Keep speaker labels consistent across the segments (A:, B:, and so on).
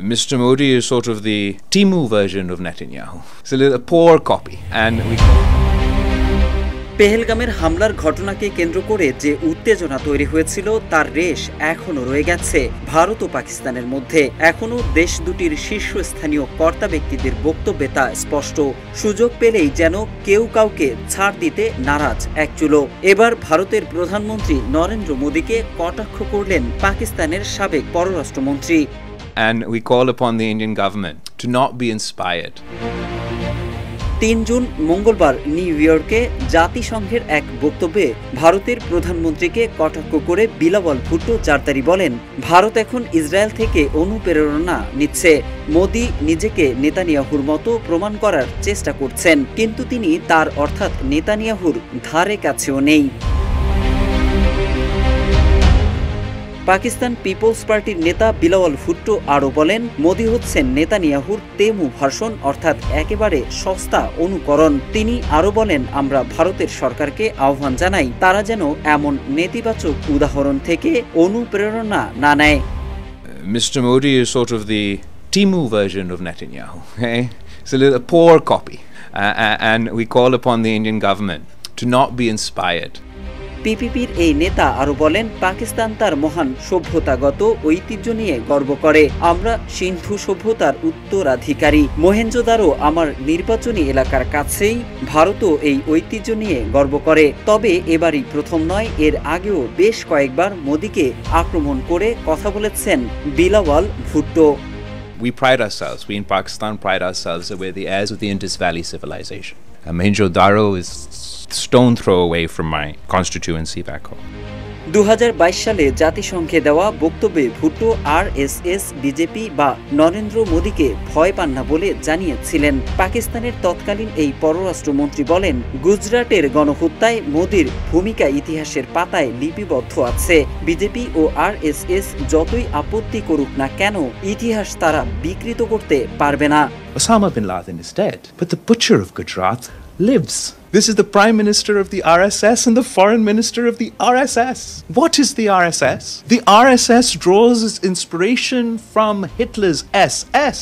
A: Mr. Modi is sort of the Timu version of Netanyahu. It's a poor copy, and we.
B: পেহেলগামের হামলার ঘটনাকে কেন্দ্র করে যে উত্তেজনা তৈরি হয়েছিল তার রেশ এখনো রয়ে গেছে ভারত ও পাকিস্তানের মধ্যে। এখনো দেশ দুটির শীর্ষস্থানীয় কর্তা ব্যক্তিদের বক্তব্যে তা স্পষ্ট। সুযোগ পেলেই যেন কেউ কাউকে ছাড় দিতে নারাজ এক চুলো। এবার ভারতের প্রধানমন্ত্রী নরেন্দ্র মোদীকে কটাক্ষ করলেন পাকিস্তানের সাবেক পররাষ্ট্রমন্ত্রী।
A: And we call upon the Indian government to not be inspired.
B: ৩ June মঙ্গলবার নিউ ইয়র্কে জাতিসংঘের এক বক্তব্যে ভারতের প্রধানমন্ত্রীকে কটাক্ষ করে বিলাওয়াল ভুট্টো জারদারি বলেন, ভারত এখন ইসরায়েল থেকে অনুপ্রেরণা নিচ্ছে। মোদি নিজেকে নেতানিয়াহুর মতো প্রমাণ করার চেষ্টা করছেন, কিন্তু তিনি তার অর্থাৎ নেতানিয়াহুর ধারে কাছেও নেই। পাকিস্তান পিপলস পার্টির নেতা বিলাওয়াল ভুট্টো আরও বলেন, মোদি হচ্ছেন নেতানিয়াহুর তেমু ভার্সন, অর্থাৎ একেবারে সস্তা অনুকরণ। তিনি আরও বলেন, আমরা ভারতের সরকারকে আহ্বান জানাই তারা যেন এমন নেতিবাচক উদাহরণ থেকে অনুপ্রেরণা না নেয়।
A: Mr. Modi is sort of the Timu version of Netanyahu. Okay? It's a poor copy, and we call upon the Indian government to not be inspired.
B: পিপিপির এই নেতা আরও বলেন, পাকিস্তান তার মহান সভ্যতাগত ঐতিহ্য নিয়ে গর্ব করে। আমরা সিন্ধু সভ্যতার উত্তরাধিকারী। মহেঞ্জোদারো আমার নির্বাচনী এলাকার কাছেই। ভারতও এই ঐতিহ্য নিয়ে গর্ব করে। তবে এবারই প্রথম নয়, এর আগেও বেশ কয়েকবার মোদিকে আক্রমণ করে কথা বলেছেন Bilawal Bhutto.
A: We pride ourselves, we in Pakistan pride ourselves that we're the heirs of the Indus Valley civilization. Mohenjo-daro is stone throw away from my constituency back home.
B: 2022 সালে জাতিসংঘে দেওয়া বক্তব্যে ভুট্টো আরএসএস, বিজেপি বা নরেন্দ্র মোদীকে ভয় পান না বলে জানিয়েছিলেন। পাকিস্তানের তৎকালীন এই পররাষ্ট্রমন্ত্রী বলেন, গুজরাটের গণহত্যায় মোদীর ভূমিকা ইতিহাসের পাতায় লিপিবদ্ধ আছে। বিজেপি ও আরএসএস যতই আপত্তি করুক না কেন, ইতিহাস তারা বিকৃত করতে পারবে না।
A: Osama bin Laden is dead, but the butcher of Gujarat lives. This is the Prime Minister of the RSS and the Foreign Minister of the RSS. What is the RSS? The RSS draws its inspiration from Hitler's SS.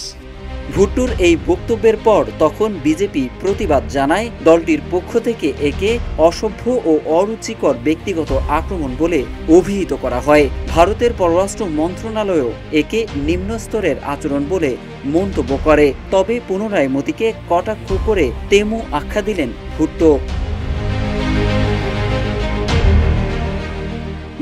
B: ভুট্টোর এই বক্তব্যের পর তখন BJP প্রতিবাদ জানায়। দলটির পক্ষ থেকে একে অসভ্য ও অরুচিকর ব্যক্তিগত আক্রমণ বলে অভিহিত করা হয়। ভারতের পররাষ্ট্র মন্ত্রণালয়ও একে নিম্ন স্তরের আচরণ বলে মন্তব্য করে। তবে পুনরায় মোদিকে কটাক্ষ করে তেমু আখ্যা দিলেন ভুট্টো।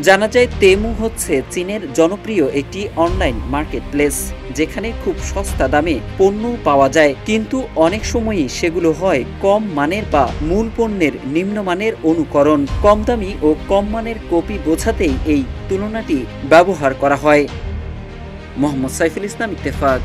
B: জানা যায়, তেমু হচ্ছে চীনের জনপ্রিয় একটি অনলাইন মার্কেটপ্লেস, যেখানে খুব সস্তা দামে পণ্য পাওয়া যায়, কিন্তু অনেক সময়ই সেগুলো হয় কম মানের বা মূল পণ্যের নিম্নমানের অনুকরণ। কম দামি ও কম মানের কপি বোঝাতেই এই তুলনাটি ব্যবহার করা হয়। মোহাম্মদ সাইফুল ইসলাম, ইত্তেফাক।